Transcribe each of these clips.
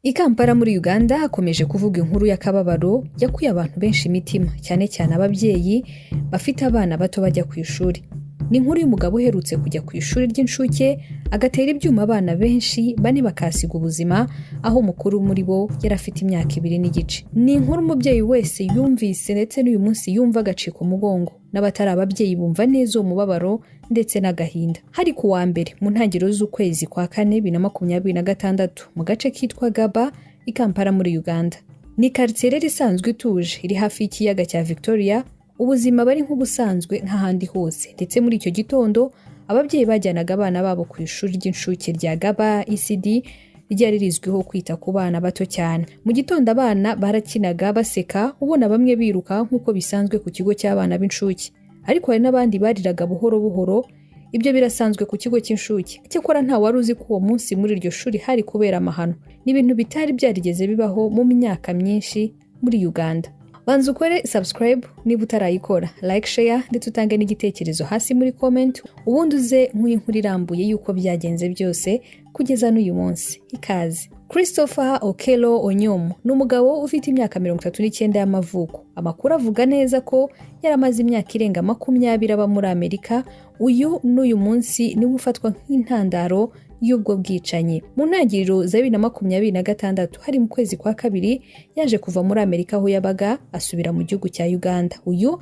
I Kampala muri Uganda hakomeje kuvuga inkuru y'akababaro yakuye abantu benshi imitima, cyane cyane ababyeyi bafite abana bato bajya ku ishuri. Ni inkuru y'umugabo uherutse kujya ku ishuri ry'inshuke agatera ibyuma abana benshi, bane bakasiga ubuzima, aho umukuru muri bo yari afite imyaka 2 n'igice. Ni inkuru umubyeyi wese yumvise ndetse n'uyu munsi yumva agacika umugongo, n'abatari ababyeyi bumva neza umubabaro ndetse n'agahinda. Hari ku wa mbere mu ntangiriro z'ukwezi kwa 4 2026 mu gace kitwa Gaba i Kampala muri Uganda. Ni quartier rero isanzwe ituje iri hafi y'ikiyaga cya Victoria. Ubuzima bari nk'ubusanzwe nk'ahandi hose, ndetse muri icyo gitondo ababyeyi bajyanaga abana babo ku ishuri ry'inshuke rya Gaba ECD ryari rizwiho kwita ku bana bato cyane. Mu gitondo abana barakinaga baseka, ubona bamwe biruka nk'uko bisanzwe ku kigo cy'abana b'inshuke, ariko hari n'abandi bariraga buhoro buhoro. Ibyo birasanzwe ku kigo cy'inshuke, cyakora nta wari uzi ko uwo munsi muri iryo shuri hari kubera amahano. Ni ibintu bitari byarigeze bibaho mu myaka myinshi muri Uganda. Banza ukore subscribe niba utarayikora, like, share ndetse utange n'igitekerezo hasi muri comment, ubundi uze nk'inkuru irambuye yuko byagenze byose kugeza n'uyu munsi. Ikaze. Topher Okello Onyomo ni umugabo ufite imyaka 39 y'amavuko. Amakuru avuga neza ko yaramaze imyaka irenga 20 aba muri Amerika. Uyu n'uyu munsi niwe ufatwa nk'intandaro y'ubwo bwicanyi. Mu ntangiriro za 2026 hari mu kwezi kwa 2 yaje kuva muri Amerika aho yabaga asubira mu gihugu cya Uganda. Uyu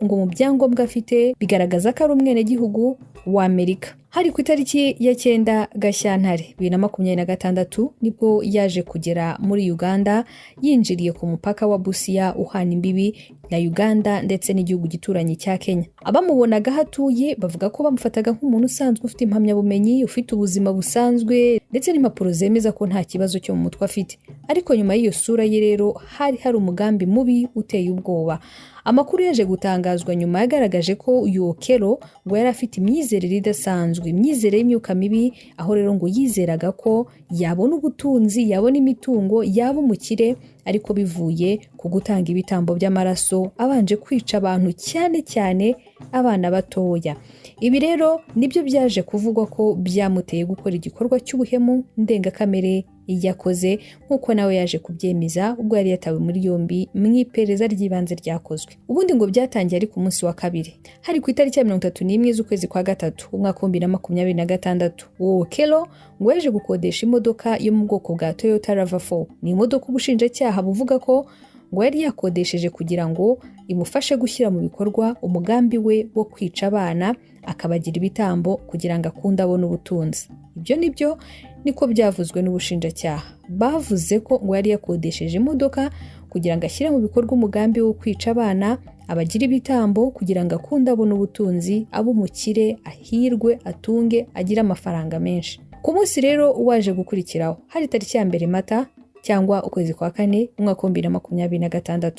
ngo mu byangombwa afite bigaragaza ko ari umwene gihugu wa Amerika. Hari ku itariki ya 9 Gashyantare 2026 nibwo yaje kugera muri Uganda, yinjiriye ku mupaka wa Busia uhana imbibi na Uganda ndetse n'igihugu gituranye cya Kenya. Abamubonaga hatuye bavuga ko bamufataga nk'umuntu usanzwe ufite impamyabumenyi, ufite ubuzima busanzwe ndetse n'impapuro zemeza ko nta kibazo cyo mu mutwe afite. Ariko nyuma y'iyo sura ye rero hari umugambi mubi uteye ubwoba. Amakuru yaje gutangazwa nyuma yagaragaje ko uyu Okello ngo yari afite imyizerere idasanzwe, imyizerere y'imyuka mibi, aho rero ngo yizeraga ko yabona ubutunzi, yabona imitungo, yaba umukire, ariko bivuye ku gutanga ibitambo by'amaraso abanje kwica abantu, cyane cyane abana batoya. Ibi rero nibyo byaje kuvugwa ko byamuteye gukora igikorwa cy'ubuhemu ndengakamere yakoze, nk'uko nawe yaje kubyemeza ubwo yari yatawe muri yombi mu iperereza ry'ibanze ryakozwe. Ubundi ngo byatangiye ari ku munsi wa 2 hari ku itariki ya 31 z'ukwezi kwa 3 umwaka 2026. Okello ngo yaje gukodesha imodoka yo mu bwoko bwa Toyota RAV4. Ni imodoka ubushinjacyaha buvuga ko ngo yari yakodesheje kugira ngo imufashe gushyira mu bikorwa umugambi we wo kwica abana, akabagira ibitambo kugira ngo akunde abone ubutunzi. Ibyo nibyo niko byavuzwe n'ubushinjacyaha. Bavuze ko ngo yari yakodesheje imodoka kugira ngo ashyire mu bikorwa umugambi wo kwica abana, abagira ibitambo kugira ngo akunde abone ubutunzi, abe umukire, ahirwe, atunge, agire amafaranga menshi. Ku munsi rero waje gukurikiraho hari tariki ya 2 Mata cyangwa ukwezi kwa 4 umwaka 2026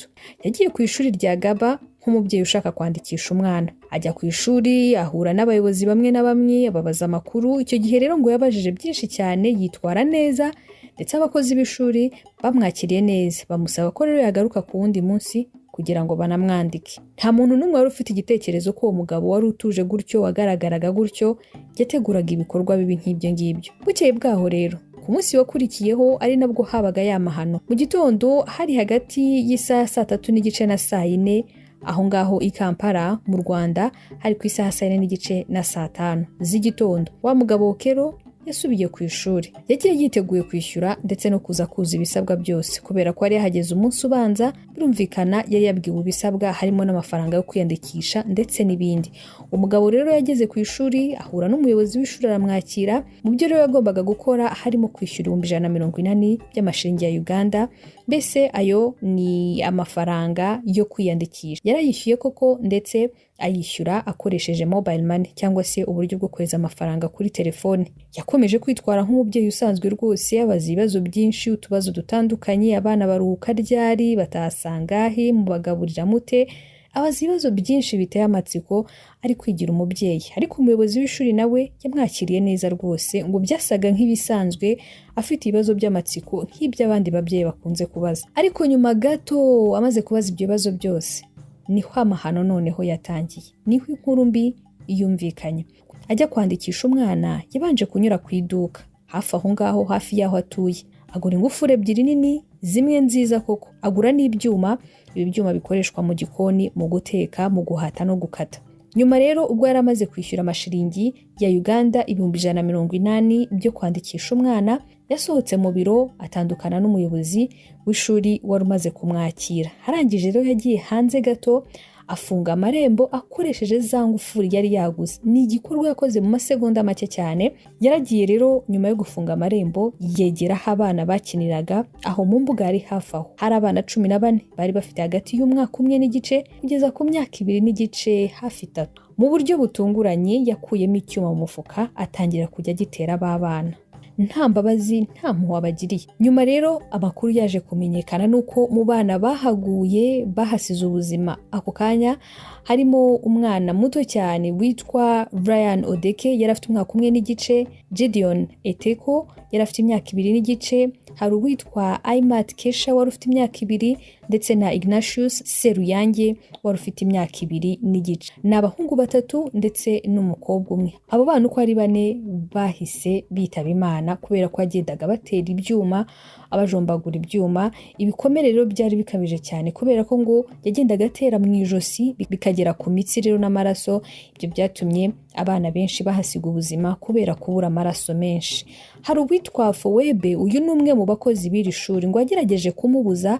yagiye ku ishuri rya Gaba nk'umubyeyi ushaka kwandikisha umwana. Ajya ku ishuri ahura n'abayobozi bamwe na bamwe, ababaza amakuru. Icyo gihe rero ngo yabajije byinshi cyane, yitwara neza, ndetse abakozi b'ishuri bamwakiriye neza, bamusaba ko rero yagaruka ku wundi munsi kugira ngo banamwandike. Nta muntu n'umwe wari ufite igitekerezo ko uwo mugabo wari utuje gutyo, wagaragaraga gutyo, yateguraga ibikorwa bibi nk'ibyo ngibyo. Bukeye bwaho rero ku munsi wakurikiyeho ari nabwo habaga yamahano. Mu gitondo hari hagati y'isaha 3 n'igice na saa 4 aho ngaho i Kampala mu Rwanda hari ku isaha 4 n'igice na saa 5 z'igitondo. Wa mugabo Okello yasubiye ku ishuri, yagiye yiteguye kwishyura ndetse no kuza ibisabwa byose, kubera ko yari yahageze umunsi ubanza. Birumvikana yari yabwiwe ibisabwa harimo n'amafaranga yo kwiyandikisha ndetse n'ibindi. Umugabo rero yageze ku ishuri ahura n'umuyobozi w'ishuri aramwakira. Mu byo rero yagombaga gukora harimo kwishyura 180 by'amashiringi ya Uganda. Mbese ayo ni amafaranga yo kwiyandikisha. Yarayishyuye koko, ndetse ayishyura akoresheje mobile money cyangwa se uburyo bwo kohereza amafaranga kuri telefone. Yakomeje kwitwara nk'umubyeyi usanzwe rwose, abaza ibibazo byinshi, utubazo dutandukanye. Abana baruhuka ryari, batasangahe, mubagaburira mute? Abaza ibibazo byinshi biteye amatsiko, ari kwigira umubyeyi. Ariko umuyobozi w'ishuri nawe yamwakiriye neza rwose, ngo byasaga nk'ibisanzwe, afite ibibazo by'amatsiko nk'iby'abandi babyeyi bakunze kubaza. Ariko nyuma gato amaze kubaza ibyo bibazo byose, niho amahano noneho yatangiye. Niho inkuru mbi yumvikanye. Ajya kwandikisha umwana yabanje kunyura ku iduka hafi aho ngaho, hafi y'aho atuye. agura ingufuri ebyiri nini zimwe nziza koko, agura n'ibyuma, ibi byuma bikoreshwa mu gikoni mu guteka, mu guhata no gukata. Nyuma rero ubwo yari amaze kwishyura amashiringi ya Uganda 180 byo kwandikisha umwana, yasohotse mu biro atandukana n'umuyobozi w'ishuri wari umaze kumwakira. Harangije rero yagiye hanze gato afunga amarembo akoresheje za ngufuri yari yaguze. Ni igikorwa yakoze mu masegonda make cyane. Yaragiye rero nyuma yo gufunga amarembo yegera aho abana bakiniraga, aho mu mbuga yari hafi aho. Hari abana 14 bari bafite hagati y'umwaka umwe n'igice kugeza ku myaka 2 n'igice hafi 3. Mu buryo butunguranye yakuyemo icyuma mu mufuka atangira kujya gitera abana. Nta mbabazi, nta mpuhwe abagiriye. Nyuma rero amakuru yaje kumenyekana nuko mu bana bahaguye bahasize ubuzima ako kanya harimo umwana muto cyane witwa Brian Odeke, yari afite umwaka umwe n'igice, Gideon Eteko yari afite imyaka 2 n'igice, hari uwitwa Aimat Kesha wari ufite imyaka 2, ndetse na Ignatius Seruyange wari ufite imyaka 2 n'igice. Ni abahungu 3 ndetse n'umukobwa umwe. Abo bana uko ari 4 bahise bitaba Imana kubera ko yagendaga batera ibyuma, abajombagura ibyuma. Ibikomere rero byari bikabije cyane kubera ko ngo yagendaga atera mu ijosi bikagera ku mitsi rero n'amaraso. Ibyo byatumye abana benshi bahasiga ubuzima kubera kubura amaraso menshi. Hari uwitwa Fowebe, uyu ni umwe mu bakozi b'iri shuri, ngo agerageje kumubuza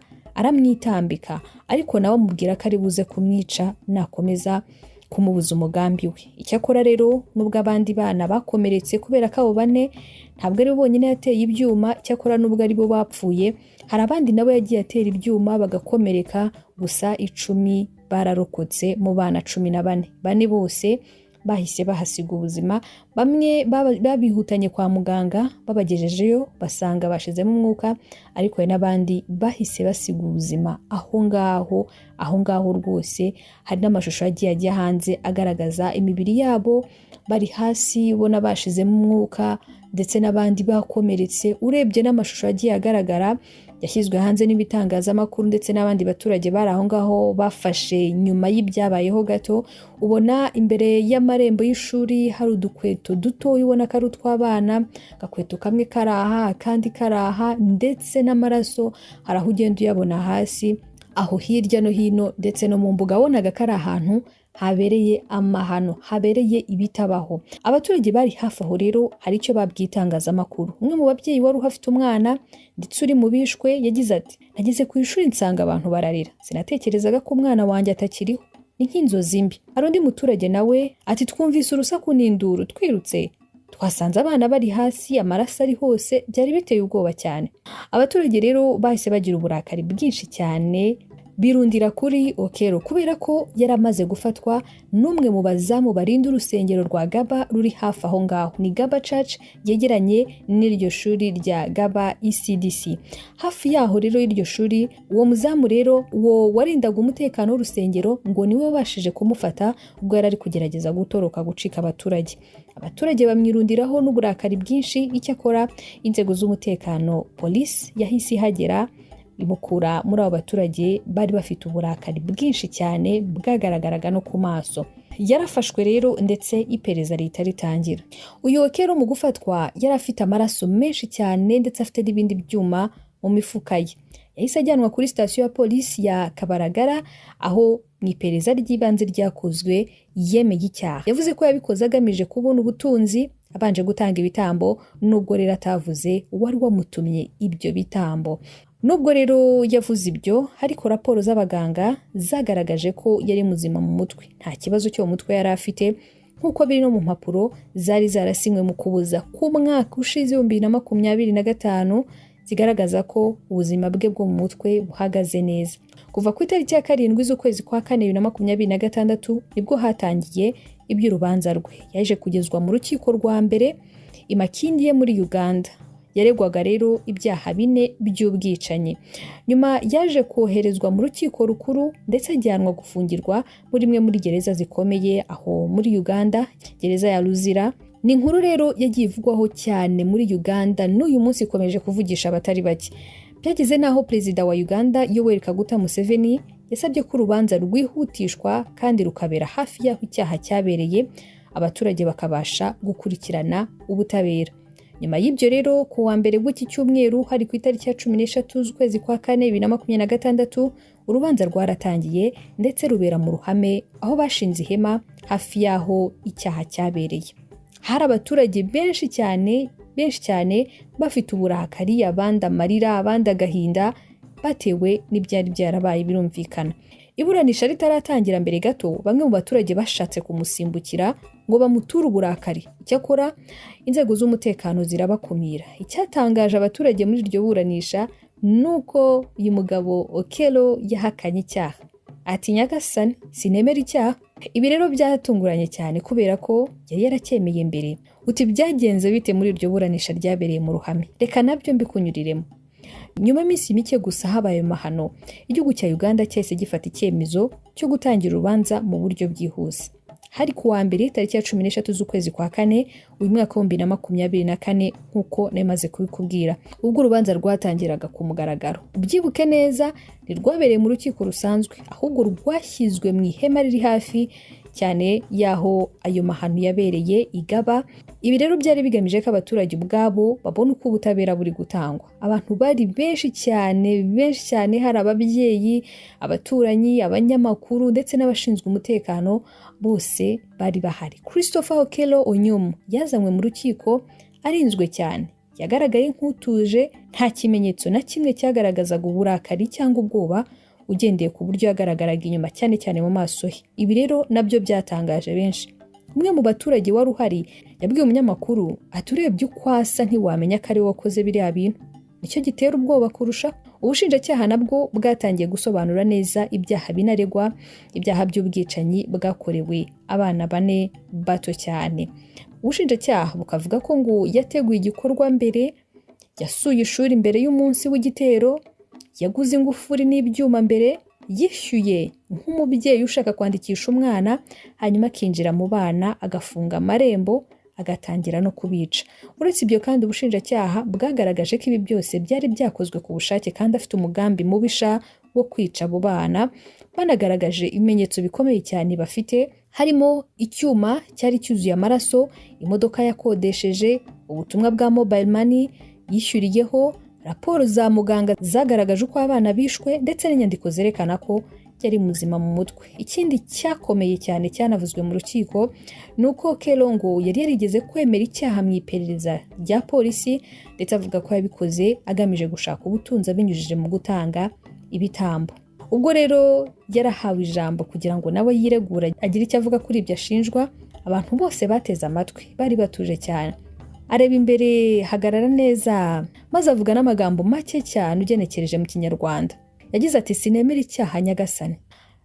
aramwitambika, ariko nawe amubwira ko ari buze kumwica nakomeza kumubuza umugambi we. Icyakora rero nubwo abandi bana bakomeretse kubera ko abo 4 ntabwo ari bonyine yateye ibyuma, icyakora nubwo ari bo bapfuye, hari abandi nabo yagiye atera ibyuma bagakomereka, gusa 10 bararokotse mu bana 14. 4 bose bahise bahasiga ubuzima. Bamwe babihutanye kwa muganga, babagejejeyo basanga bashizemo umwuka, ariko hari n'abandi bahise basiga ubuzima aho ngaho rwose. Hari n'amashusho yagiye ajya hanze agaragaza imibiri yabo bari hasi ubona bashizemo umwuka, ndetse n'abandi bakomeretse. Urebye n'amashusho yagiye agaragara yashyizwe hanze n'ibitangazamakuru ndetse n'abandi baturage bari aho ngaho bafashe nyuma y'ibyabayeho gato, ubona imbere y'amarembo y'ishuri hari udukweto duto ubona ko ari utw'abana, agakweto kamwe karaha kandi karaha, ndetse n'amaraso hari aho ugenda uyabona hasi aho hirya no hino, ndetse no mu mbuga wabonaga ko ari ahantu habereye amahano, habereye ibitabaho. Abaturage bari hafi aho rero hari icyo babwitangazamakuru. Umwe mu babyeyi wari uhafite umwana ndetse uri mu bishwe yagize ati, nageze ku ishuri nsanga abantu bararira, sinatekerezaga ko umwana wanjye atakiriho, ni nk'inzozi mbi. Hari undi muturage nawe ati, twumvise urusaku n'induru, twirutse twasanze abana bari hasi, amaraso ari hose, byari biteye ubwoba cyane. Abaturage rero bahise bagira uburakari bwinshi cyane, birundira kuri Okero kubera ko yari amaze gufatwa n'umwe mu bazamu barinda urusengero rwa Gaba ruri hafi aho ngaho. Ni Gaba Church yegeranye n'iryo shuri rya Gaba ECDC. Hafi yaho rero y'iryo shuri, uwo muzamu rero uwo warindaga umutekano w'urusengero ngo niwe wabashije kumufata ubwo yari ari kugerageza gutoroka gucika abaturage. Abaturage bamwirundiraho n'uburakari bwinshi. Icyakora inzego z'umutekano polisi yahise ihagera imukura muri abo baturage bari bafite uburakari bwinshi cyane bwagaragaraga no ku maso. Yarafashwe rero ndetse iperereza rihita ritangira. Uyu Okero mu gufatwa yari afite amaraso menshi cyane ndetse afite n'ibindi byuma mu mifuka ye. Yahise ajyanwa kuri sitasiyo ya polisi ya Kabaragara, aho mu iperereza ry'ibanze ryakozwe yemeye icyaha. Yavuze ko yabikoze agamije kubona ubutunzi, abanje gutanga ibitambo, nubwo rero atavuze wari wamutumye ibyo bitambo. Nubwo rero yavuze ibyo, ariko raporo z'abaganga zagaragaje ko yari muzima mu mutwe, nta kibazo cyo mu mutwe yari afite, nk'uko biri no mu mpapuro zari zarasinywe mu kubuza ku mwaka ushize 2025 zigaragaza ko ubuzima bwe bwo mu mutwe buhagaze neza. Kuva ku itariki ya 7 z'ukwezi kwa 4 2026 nibwo hatangiye iby'urubanza rwe. Yaje kugezwa mu rukiko rwa mbere Imakindi ye muri Uganda. Yaregwaga rero ibyaha 4 by'ubwicanyi. Nyuma yaje koherezwa mu rukiko rukuru ndetse ajyanwa gufungirwa muri imwe muri gereza zikomeye aho muri Uganda, gereza ya Luzira. Ni inkuru rero yagiye ivugwaho cyane muri Uganda, n'uyu munsi ikomeje kuvugisha abatari bake. Byageze naho Perezida wa Uganda Yoweri Kaguta Museveni yasabye ko urubanza rwihutishwa kandi rukabera hafi y'aho icyaha cyabereye, abaturage bakabasha gukurikirana ubutabera. Nyuma y'ibyo rero ku wa mbere w'iki cyumweru hari ku itariki ya 13 z'ukwezi kwa kane 2026 urubanza rwaratangiye ndetse rubera mu ruhame aho bashinze ihema hafi yaho icyaha cyabereye. Hari abaturage benshi cyane bafite uburakari, abandi amarira, abandi agahinda batewe n'ibyari byarabaye birumvikana. Iburanisha ritaratangira mbere gato bamwe mu baturage bashatse kumusimbukira ngo bamuture uburakari. Icyakora inzego z'umutekano zirabakumira. Icyatangaje abaturage muri iryo buranisha nuko uyu mugabo Okello yahakanye icyaha. Ati nyagasani sinemera icyaha. Ibi rero byatunguranye cyane kubera ko yari yaracyemeye mbere. Uti byagenze bite muri iryo buranisha ryabereye mu ruhame? Reka nabyo mbikunyuriremo. Nyuma y'imisi mike gusa habaye mahano, igihugu cya Uganda cyahise gifata icyemezo cyo gutangira urubanza mu buryo bwihuse. Hari ku wa mbere tariki ya 13 z'ukwezi kwa kane uyu mwaka wa 2024 nkuko nemaze kubikubwira. Ubwo urubanza rwatangiraga ku mugaragaro. Ubyibuke neza ntirwabereye mu rukiko rusanzwe, ahubwo rwashyizwe mu ihema riri hafi cyane yaho ayo mahano yabereye igaba. Ibi rero byari bigamije ko abaturage ubwabo babona uko ubutabera buri gutangwa. Abantu bari benshi cyane, hari ababyeyi, abaturanyi, abanyamakuru ndetse n'abashinzwe umutekano bose bari bahari. Topher Okello Onyum yazanywe mu rukiko arinzwe cyane. Yagaragaye nk'utuje, nta kimenyetso na kimwe cyagaragazaga uburakari cyangwa ubwoba ugendeye ku buryo yagaragaraga inyuma cyane mu maso he. Ibi rero nabyo byatangaje benshi. Umwe mu baturage wari uhari yabwiye umunyamakuru ati urebye uko asa ntiwamenya ko ari we wakoze biriya bintu. Nicyo gitera ubwoba kurusha. Ubushinjacyaha nabwo bwatangiye gusobanura neza ibyaha binaregwa, ibyaha by'ubwicanyi bwakorewe abana bane bato cyane. Ubushinjacyaha bukavuga ko ngo yateguye igikorwa mbere, yasuye ishuri mbere y'umunsi w'igitero, yaguze ingufuri n'ibyuma mbere, yishyuye nk'umubyeyi ushaka kwandikisha umwana, hanyuma akinjira mu bana agafunga amarembo agatangira no kubica. Uretse ibyo kandi ubushinjacyaha bwagaragaje ko ibi byose byari byakozwe ku bushake kandi afite umugambi mubisha wo kwica abo bana. Banagaragaje ibimenyetso bikomeye cyane bafite, harimo icyuma cyari cyuzuye amaraso, imodoka yakodesheje, ubutumwa bwa mobile money yishyuriyeho, raporo za muganga zagaragaje uko abana bishwe ndetse n'inyandiko zerekana ko yari muzima mu mutwe. Ikindi cyakomeye cyane cyanavuzwe mu rukiko nuko Okello ngo yari yarigeze kwemera icyaha mu iperereza rya polisi ndetse avuga ko yabikoze agamije gushaka ubutunzi abinyujije mu gutanga ibitambo. Ubwo rero yarahawe ijambo kugira ngo nawe yiregura agire icyo avuga kuri ibyo ashinjwa. Abantu bose bateze amatwi, bari batuje cyane. Areba imbere, hagarara neza, maze avuga n'amagambo make cyane ugenekereje mu Kinyarwanda. Yagize ati sinemera icyaha nyagasani.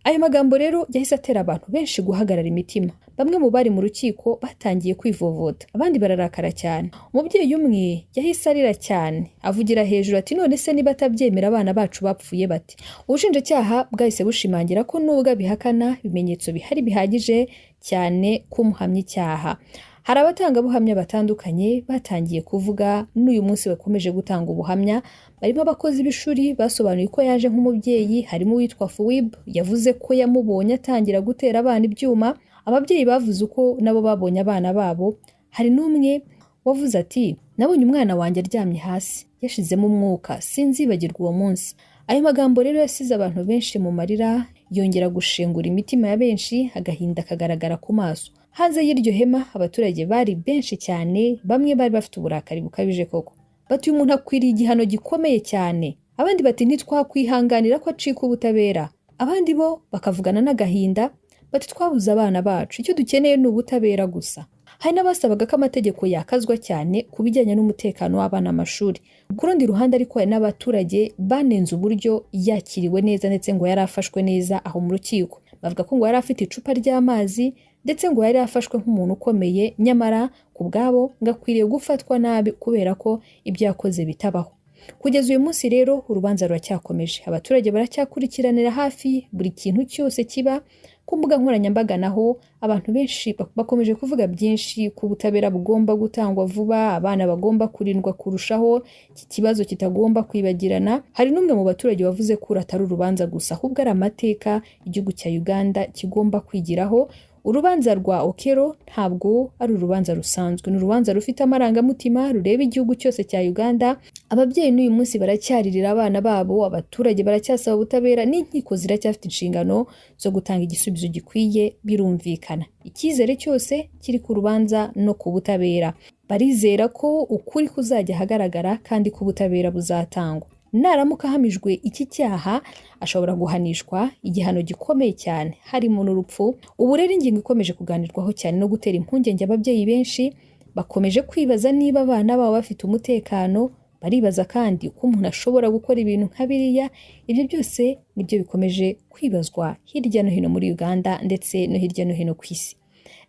Ayo magambo rero yahise atera abantu benshi guhagarara imitima. Bamwe mu bari mu rukiko batangiye kwivovota, abandi bararakara cyane. Umubyeyi umwe yahise arira cyane, avugira hejuru ati none se niba atabyemera abana bacu bapfuye bati. Ubushinjacyaha bwahise bushimangira ko nubwo abihakana ibimenyetso bihari bihagije cyane kumuhamya icyaha. Hari abatangabuhamya batandukanye batangiye kuvuga n'uyu munsi bakomeje gutanga ubuhamya. Barimo abakozi b'ishuri basobanuye ko yaje nk'umubyeyi, harimo uwitwa Fuwib yavuze ko yamubonye atangira gutera abana ibyuma. Ababyeyi bavuze uko nabo babonye abana babo. Hari n'umwe wavuze ati nabonye umwana wanjye aryamye hasi yashizemo umwuka, sinzibagirwa uwo munsi. Ayo magambo rero yasize abantu benshi mu marira, yongera gushengura imitima ya benshi, agahinda kagaragara ku maso. Hanze y'iryo hema abaturage bari benshi cyane, bamwe bari bafite uburakari bukabije koko. Bati umuntu akwiriye igihano gikomeye cyane. Abandi bati ntitwakwihanganira ko acika ubutabera. Abandi bo bakavugana n'agahinda bati twabuze abana bacu, icyo dukeneye ni ubutabera gusa. Hari n'abasabaga ko amategeko yakazwa cyane ku bijyanye n'umutekano w'abana amashuri. Ku rundi ruhande ariko hari n'abaturage banenze uburyo yakiriwe neza ndetse ngo yari afashwe neza aho mu rukiko. Bavuga ko ngo yari afite icupa ry'amazi ndetse ngo yari afashwe nk'umuntu ukomeye, nyamara ku bwabo ngo akwiriye gufatwa nabi kubera ko ibyo yakoze bitabaho. Kugeza uyu munsi rero urubanza ruracyakomeje. Abaturage baracyakurikiranira hafi buri kintu cyose kiba. Ku mbuga nkoranyambaga naho abantu benshi bakomeje kuvuga byinshi ku butabera bugomba gutangwa vuba, abana bagomba kurindwa kurushaho, iki kibazo kitagomba kwibagirana. Hari n'umwe mu baturage wavuze ko atari urubanza gusa ahubwo ari amateka igihugu cya Uganda kigomba kwigiraho. urubanza rwa Okero ntabwo ari urubanza rusanzwe, ni urubanza rufite amarangamutima rureba igihugu cyose cya Uganda. Ababyeyi n'uyu munsi baracyaririra abana babo, abaturage baracyasaba ubutabera, n'inkiko ziracyafite inshingano zo gutanga igisubizo gikwiye. Birumvikana icyizere cyose kiri ku rubanza no ku butabera. Barizera ko ukuri kuzajya ahagaragara kandi ko ubutabera buzatangwa. Naramuka ahamijwe iki cyaha ashobora guhanishwa igihano gikomeye cyane harimo n'urupfu. Ubu rero ingingo ikomeje kuganirwaho cyane no gutera impungenge ababyeyi benshi bakomeje kwibaza niba abana babo bafite umutekano. Baribaza kandi uko umuntu ashobora gukora ibintu nka biriya. Ibyo byose nibyo bikomeje kwibazwa hirya no hino muri Uganda ndetse no hirya no hino ku isi.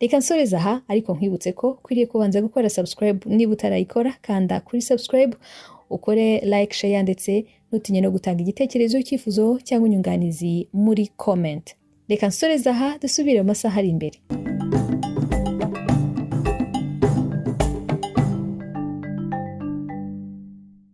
Reka nsoreza aha, ariko nkwibutse ko ukwiriye kubanza gukora subscribe niba utarayikora. Kanda kuri subscribe, ukore like, share ndetse nutinye no gutanga igitekerezo, icyifuzo cyangwa inyunganizi muri comment. Reka nsoreza aha, dusubire mu masaha ari imbere.